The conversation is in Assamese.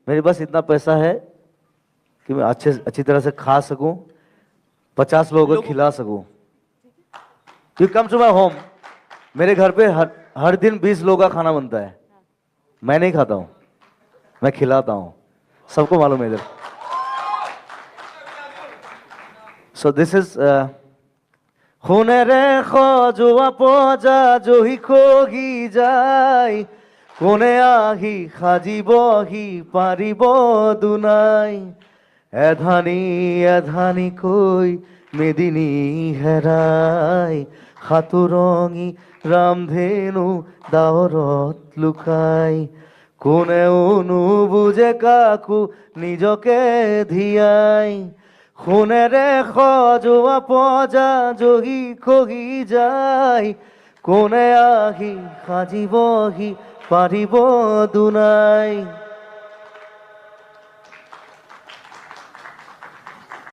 मेरे पास इतना पैसा है कि मैं अच्छी तरह से खा सकूं, 50 लोगों को खिला सकूं। You come to my home, मेरे घर पे हर दिन 20 लोगों का खाना बनता है। मैं नहीं खाता हूं, मैं खिलाता हूं, सबको मालूम है इधर। सो दिस इज শুনেৰে সজোৱা পজা জহি খহি যায়, কোনে আহি সাজিবহি পাৰিব দুনাই। এধানি এধানিকৈ মেদিনী হেৰাই, সাতুৰঙি ৰামধেনু ডাৱৰত লুকাই। কোনেও নুবুজে কাকো নিজকে ধিয়াই, সোণেৰে সজোৱা পজা জহি খহি যায়, কোনে আহি সাজিবহি পাৰিব দুনাই।